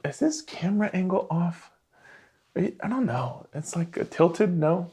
Is this camera angle off? I don't know. It's like tilted, no?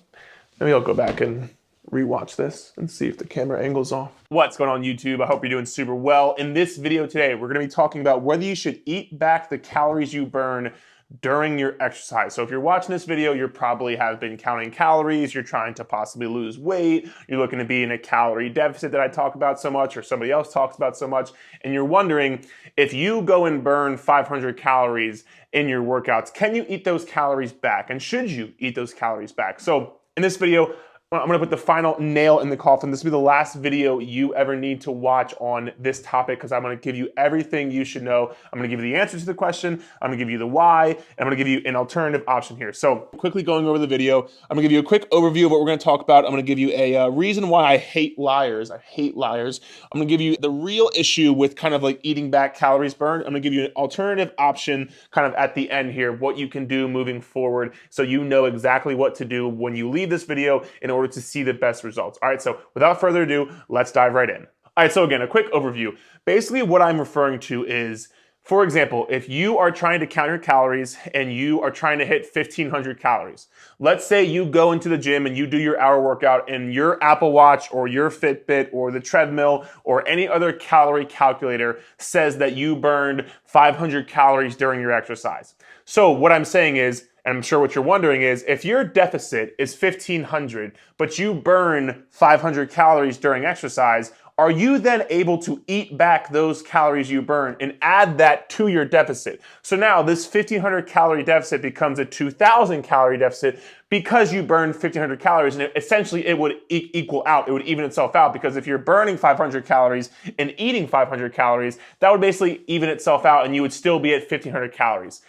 Maybe I'll go back and rewatch this and see if the camera angle's off. What's going on YouTube? I hope you're doing super well. In this video today, we're gonna be talking about whether you should eat back the calories you burn during your exercise. So if you're watching this video, you probably have been counting calories, you're trying to possibly lose weight, you're looking to be in a calorie deficit that I talk about so much or somebody else talks about so much, and you're wondering if you go and burn 500 calories in your workouts, can you eat those calories back? And should you eat those calories back? So in this video, I'm gonna put the final nail in the coffin. This will be the last video you ever need to watch on this topic because I'm gonna give you everything you should know. I'm gonna give you the answer to the question, I'm gonna give you the why, and I'm gonna give you an alternative option here. So quickly going over the video, I'm gonna give you a quick overview of what we're gonna talk about. I'm gonna give you a reason why I hate liars. I hate liars. I'm gonna give you the real issue with kind of like eating back calories burned. I'm gonna give you an alternative option kind of at the end here, what you can do moving forward so you know exactly what to do when you leave this video in order to see the best results. All right, so without further ado, let's dive right in. All right, so again, a quick overview. Basically what I'm referring to is, for example, if you are trying to count your calories and you are trying to hit 1,500 calories, let's say you go into the gym and you do your hour workout and your Apple Watch or your Fitbit or the treadmill or any other calorie calculator says that you burned 500 calories during your exercise. So what I'm saying is, and I'm sure what you're wondering is, if your deficit is 1,500, but you burn 500 calories during exercise, are you then able to eat back those calories you burn and add that to your deficit? So now this 1,500 calorie deficit becomes a 2,000 calorie deficit because you burned 1,500 calories, and essentially it would equal out, it would even itself out, because if you're burning 500 calories and eating 500 calories, that would basically even itself out and you would still be at 1,500 calories.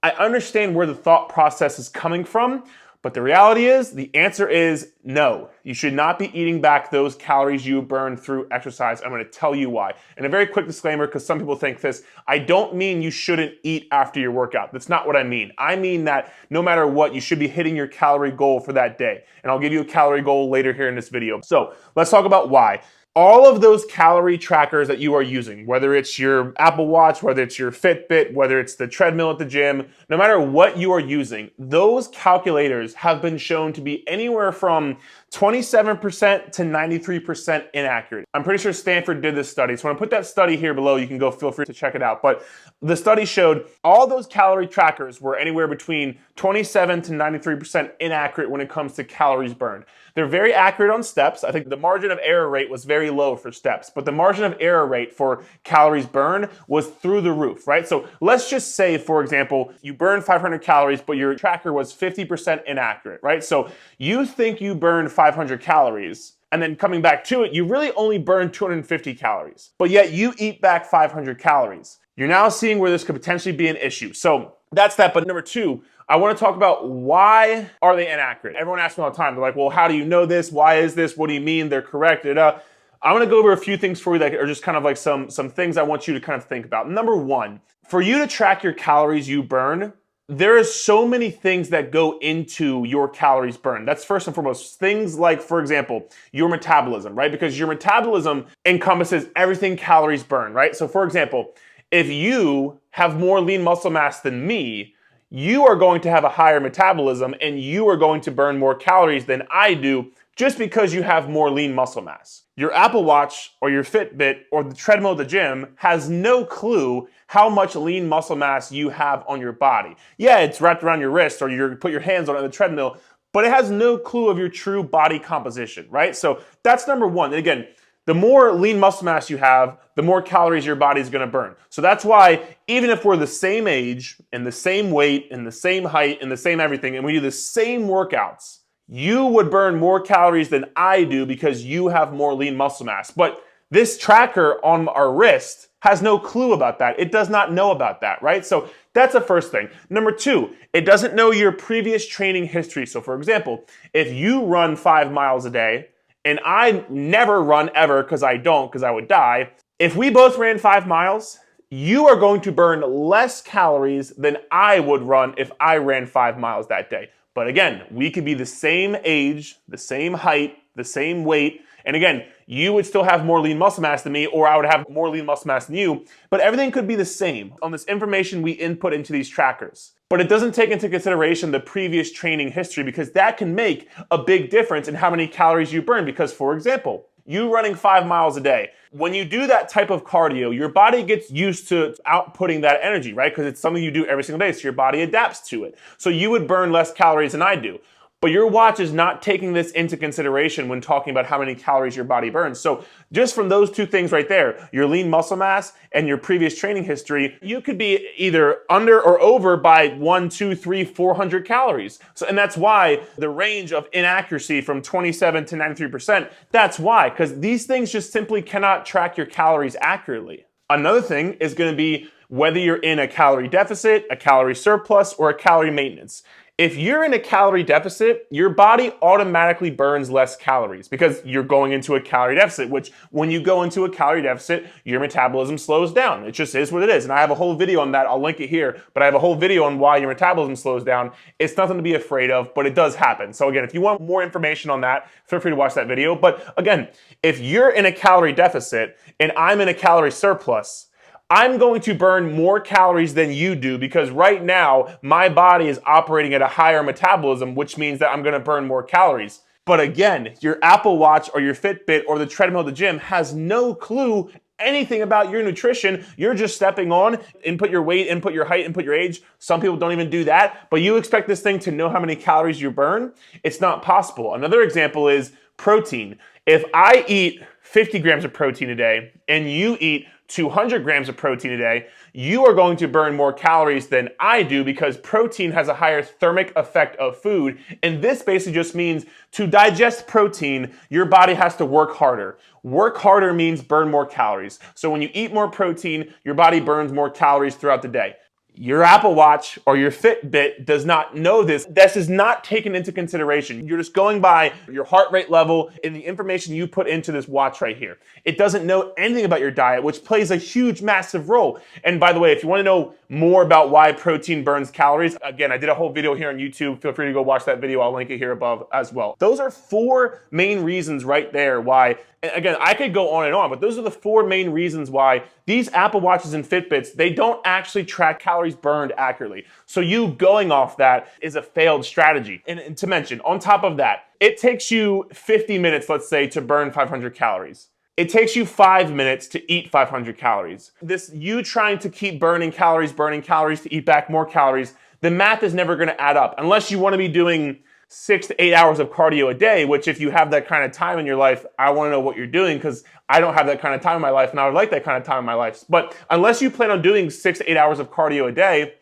I understand where the thought process is coming from, but the reality is, the answer is no. You should not be eating back those calories you burn through exercise. I'm gonna tell you why. And a very quick disclaimer, because some people think this, I don't mean you shouldn't eat after your workout. That's not what I mean. I mean that no matter what, you should be hitting your calorie goal for that day. And I'll give you a calorie goal later here in this video. So let's talk about why. All of those calorie trackers that you are using, whether it's your Apple Watch, whether it's your Fitbit, whether it's the treadmill at the gym, no matter what you are using, those calculators have been shown to be anywhere from 27% to 93% inaccurate. I'm pretty sure Stanford did this study, so when I put that study here below, you can go feel free to check it out. But the study showed all those calorie trackers were anywhere between 27 to 93% inaccurate when it comes to calories burned. They're very accurate on steps. I think the margin of error rate was very low for steps, but the margin of error rate for calories burned was through the roof, right? So let's just say, for example, you burned 500 calories, but your tracker was 50% inaccurate, right? So you think you burned 500 calories, and then coming back to it, you really only burned 250 calories, but yet you eat back 500 calories. You're now seeing where this could potentially be an issue. So that's that. But number two, I want to talk about why are they inaccurate? Everyone asks me all the time. They're like, well, how do you know this? Why is this? What do you mean they're correct? I'm going to go over a few things for you that are just kind of like some things I want you to kind of think about. Number one, for you to track your calories you burn, there is so many things that go into your calories burned. That's first and foremost. Things like, for example, your metabolism, right? Because your metabolism encompasses everything calories burn, right? So for example, if you have more lean muscle mass than me, you are going to have a higher metabolism and you are going to burn more calories than I do just because you have more lean muscle mass. Your Apple Watch or your Fitbit or the treadmill at the gym has no clue how much lean muscle mass you have on your body. Yeah, it's wrapped around your wrist or you put your hands on it on the treadmill, but it has no clue of your true body composition, right? So that's number one. And again, the more lean muscle mass you have, the more calories your body is going to burn. So that's why even if we're the same age and the same weight and the same height and the same everything, and we do the same workouts, you would burn more calories than I do because you have more lean muscle mass. But this tracker on our wrist has no clue about that. It does not know about that, right? So that's the first thing. Number two, it doesn't know your previous training history. So for example, if you run 5 miles a day, and I never run ever because I don't, because I would die. If we both ran 5 miles, you are going to burn less calories than I would run if I ran 5 miles that day. But again, we could be the same age, the same height, the same weight, And again, you would still have more lean muscle mass than me, or I would have more lean muscle mass than you, but everything could be the same on this information we input into these trackers. But it doesn't take into consideration the previous training history, because that can make a big difference in how many calories you burn. Because for example, you running 5 miles a day, when you do that type of cardio, your body gets used to outputting that energy, right? Because it's something you do every single day, so your body adapts to it. So you would burn less calories than I do. But your watch is not taking this into consideration when talking about how many calories your body burns. So just from those two things right there, your lean muscle mass and your previous training history, you could be either under or over by 1, 2, 3, 400 calories. So, and that's why the range of inaccuracy from 27 to 93%, that's why, because these things just simply cannot track your calories accurately. Another thing is going to be whether you're in a calorie deficit, a calorie surplus, or a calorie maintenance. If you're in a calorie deficit, your body automatically burns less calories because you're going into a calorie deficit, which when you go into a calorie deficit, your metabolism slows down. It just is what it is. And I have a whole video on that. I'll link it here, but I have a whole video on why your metabolism slows down. It's nothing to be afraid of, but it does happen. So again, if you want more information on that, feel free to watch that video. But again, if you're in a calorie deficit and I'm in a calorie surplus, I'm going to burn more calories than you do because right now my body is operating at a higher metabolism, which means that I'm going to burn more calories. But again, your Apple Watch or your Fitbit or the treadmill at the gym has no clue anything about your nutrition. You're just stepping on, input your weight, input your height, input your age. Some people don't even do that, but you expect this thing to know how many calories you burn? It's not possible. Another example is protein. If I eat 50 grams of protein a day and you eat 200 grams of protein a day, you are going to burn more calories than I do because protein has a higher thermic effect of food. And this basically just means to digest protein, your body has to work harder. Work harder means burn more calories. So when you eat more protein, your body burns more calories throughout the day. Your Apple Watch or your Fitbit does not know this. This is not taken into consideration. You're just going by your heart rate level and the information you put into this watch right here. It doesn't know anything about your diet, which plays a huge, massive role. And by the way, if you want to know more about why protein burns calories, again, I did a whole video here on YouTube. Feel free to go watch that video. I'll link it here above as well. Those are 4 main reasons right there why, and again, I could go on and on, but those are the 4 main reasons why these Apple Watches and Fitbits, they don't actually track calories burned accurately. So you going off that is a failed strategy. And to mention, on top of that, it takes you 50 minutes, let's say, to burn 500 calories. It takes you 5 minutes to eat 500 calories. This you trying to keep burning calories to eat back more calories, the math is never gonna add up unless you wanna be doing 6 to 8 hours of cardio a day, which if you have that kind of time in your life, I want to know what you're doing because I don't have that kind of time in my life and I would like that kind of time in my life. But unless you plan on doing 6 to 8 hours of cardio a day,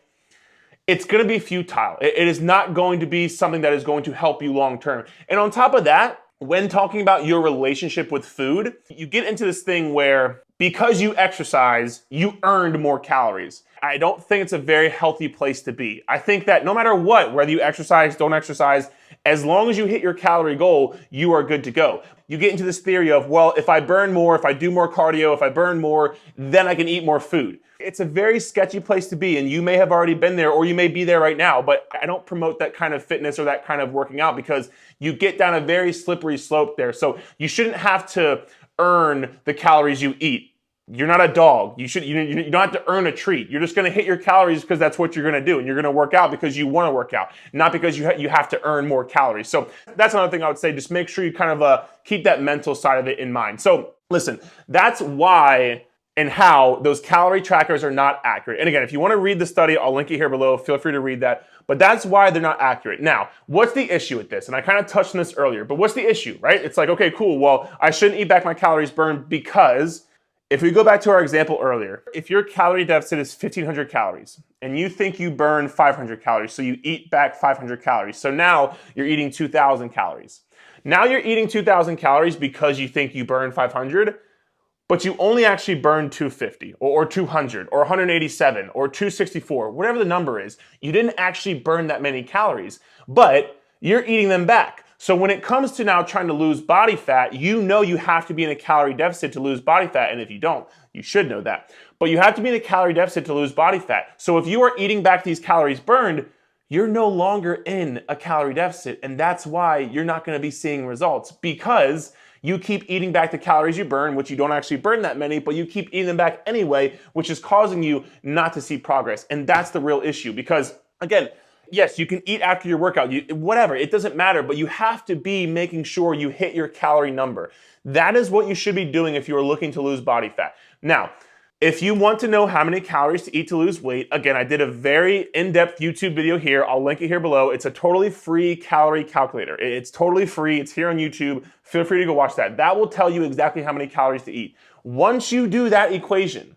it's going to be futile. It is not going to be something that is going to help you long term. And on top of that, when talking about your relationship with food, you get into this thing where because you exercise, you earned more calories. I don't think it's a very healthy place to be. I think that no matter what, whether you exercise, don't exercise, as long as you hit your calorie goal, you are good to go. You get into this theory of, well, if I burn more, if I do more cardio, if I burn more, then I can eat more food. It's a very sketchy place to be, and you may have already been there or you may be there right now, but I don't promote that kind of fitness or that kind of working out because you get down a very slippery slope there. So you shouldn't have to earn the calories you eat. You're not a dog. You don't have to earn a treat. You're just going to hit your calories because that's what you're going to do. And you're going to work out because you want to work out, not because you have to earn more calories. So that's another thing I would say. Just make sure you kind of keep that mental side of it in mind. So listen, that's why and how those calorie trackers are not accurate. And again, if you want to read the study, I'll link it here below. Feel free to read that. But that's why they're not accurate. Now, what's the issue with this? And I kind of touched on this earlier, but what's the issue, right? It's like, okay, cool. Well, I shouldn't eat back my calories burned because if we go back to our example earlier, if your calorie deficit is 1,500 calories and you think you burn 500 calories, so you eat back 500 calories. So now you're eating 2,000 calories. Now you're eating 2,000 calories because you think you burn 500, but you only actually burn 250 or 200 or 187 or 264, whatever the number is. You didn't actually burn that many calories, but you're eating them back. So when it comes to now trying to lose body fat, you know you have to be in a calorie deficit to lose body fat. And if you don't, you should know that. But you have to be in a calorie deficit to lose body fat. So if you are eating back these calories burned, you're no longer in a calorie deficit. And that's why you're not going to be seeing results because You keep eating back the calories you burn, which you don't actually burn that many, but you keep eating them back anyway, which is causing you not to see progress. And that's the real issue because, again, yes, you can eat after your workout, whatever, it doesn't matter, but you have to be making sure you hit your calorie number. That is what you should be doing if you're looking to lose body fat. Now, if you want to know how many calories to eat to lose weight, again, I did a very in-depth YouTube video here. I'll link it here below. It's a totally free calorie calculator. It's totally free. It's here on YouTube. Feel free to go watch that. That will tell you exactly how many calories to eat. Once you do that equation,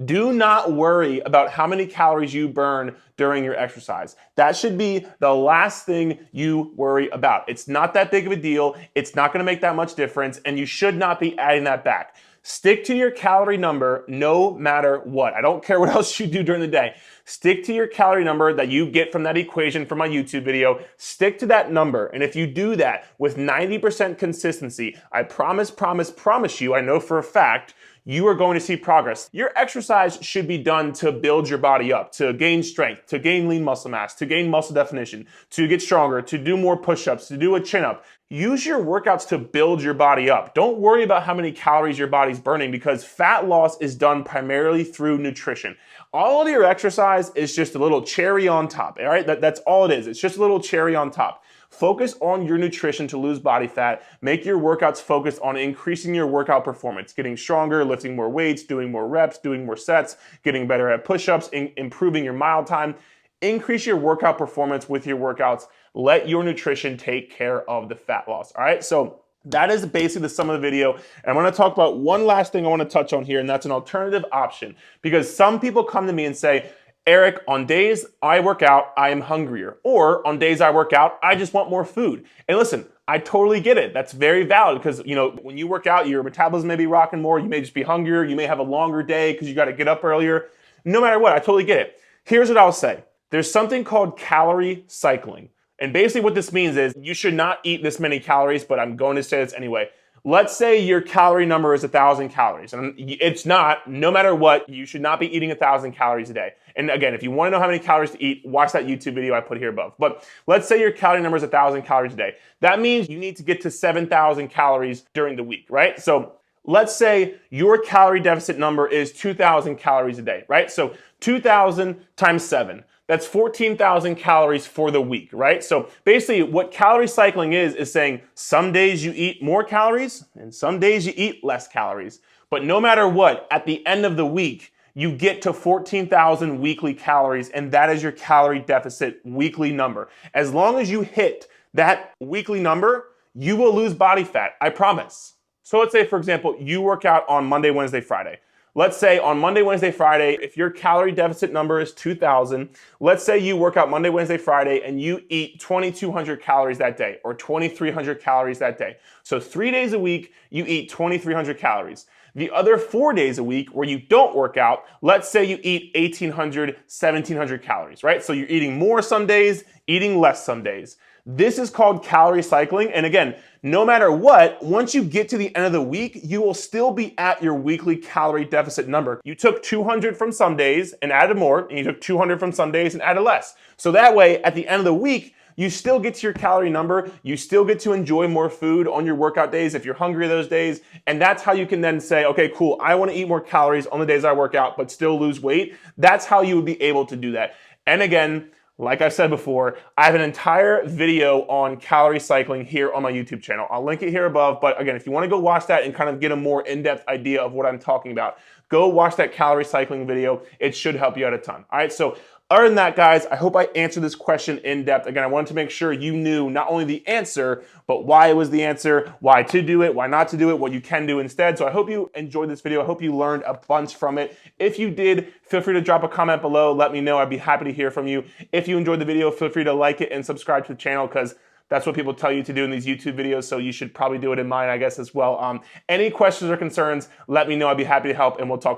do not worry about how many calories you burn during your exercise. That should be the last thing you worry about. It's not that big of a deal. It's not gonna make that much difference, and you should not be adding that back. Stick to your calorie number no matter what. I don't care what else you do during the day. Stick to your calorie number that you get from that equation from my YouTube video. Stick to that number. And if you do that with 90% consistency, I promise you, I know for a fact, you are going to see progress. Your exercise should be done to build your body up, to gain strength, to gain lean muscle mass, to gain muscle definition, to get stronger, to do more push-ups, to do a chin-up. Use your workouts to build your body up. Don't worry about how many calories your body's burning because fat loss is done primarily through nutrition. All of your exercise is just a little cherry on top, all right? That's all it is. It's just a little cherry on top. Focus on your nutrition to lose body fat. Make your workouts focused on increasing your workout performance, getting stronger, lifting more weights, doing more reps, doing more sets, getting better at push-ups, improving your mile time. Increase your workout performance with your workouts. Let your nutrition take care of the fat loss, all right? So that is basically the sum of the video. And I'm gonna talk about one last thing I wanna touch on here, and that's an alternative option. Because some people come to me and say, Eric, on days I work out, I am hungrier. Or on days I work out, I just want more food. And listen, I totally get it. That's very valid because, when you work out, your metabolism may be rocking more. You may just be hungrier. You may have a longer day because you got to get up earlier. No matter what, I totally get it. Here's what I'll say. There's something called calorie cycling. And basically what this means is you should not eat this many calories, but I'm going to say this anyway. Let's say your calorie number is 1,000 calories, and it's not, no matter what, you should not be eating 1,000 calories a day. And again, if you want to know how many calories to eat, watch that YouTube video I put here above. But let's say your calorie number is 1,000 calories a day. That means you need to get to 7,000 calories during the week, right? So let's say your calorie deficit number is 2,000 calories a day, right? So 2,000 times 7. That's 14,000 calories for the week, right? So basically what calorie cycling is saying some days you eat more calories and some days you eat less calories. But no matter what, at the end of the week, you get to 14,000 weekly calories, and that is your calorie deficit weekly number. As long as you hit that weekly number, you will lose body fat, I promise. So let's say, for example, you work out on Monday, Wednesday, Friday. Let's say on Monday, Wednesday, Friday, if your calorie deficit number is 2,000, let's say you work out Monday, Wednesday, Friday, and you eat 2,200 calories that day or 2,300 calories that day. So 3 days a week, you eat 2,300 calories. The other 4 days a week where you don't work out, let's say you eat 1,800, 1,700 calories, right? So you're eating more some days, eating less some days. This is called calorie cycling. And again, no matter what, once you get to the end of the week, you will still be at your weekly calorie deficit number. You took 200 from some days and added more, and you took 200 from some days and added less. So that way, at the end of the week, you still get to your calorie number. You still get to enjoy more food on your workout days if you're hungry those days. And that's how you can then say, okay, cool, I want to eat more calories on the days I work out, but still lose weight. That's how you would be able to do that. And again, like I've said before, I have an entire video on calorie cycling here on my YouTube channel. I'll link it here above, but again, if you wanna go watch that and kind of get a more in-depth idea of what I'm talking about, go watch that calorie cycling video. It should help you out a ton. All right, so other than that, guys, I hope I answered this question in depth. Again, I wanted to make sure you knew not only the answer, but why it was the answer, why to do it, why not to do it, what you can do instead. So I hope you enjoyed this video. I hope you learned a bunch from it. If you did, feel free to drop a comment below. Let me know. I'd be happy to hear from you. If you enjoyed the video, feel free to like it and subscribe to the channel because that's what people tell you to do in these YouTube videos, so you should probably do it in mine, I guess, as well. Any questions or concerns, let me know. I'd be happy to help, and we'll talk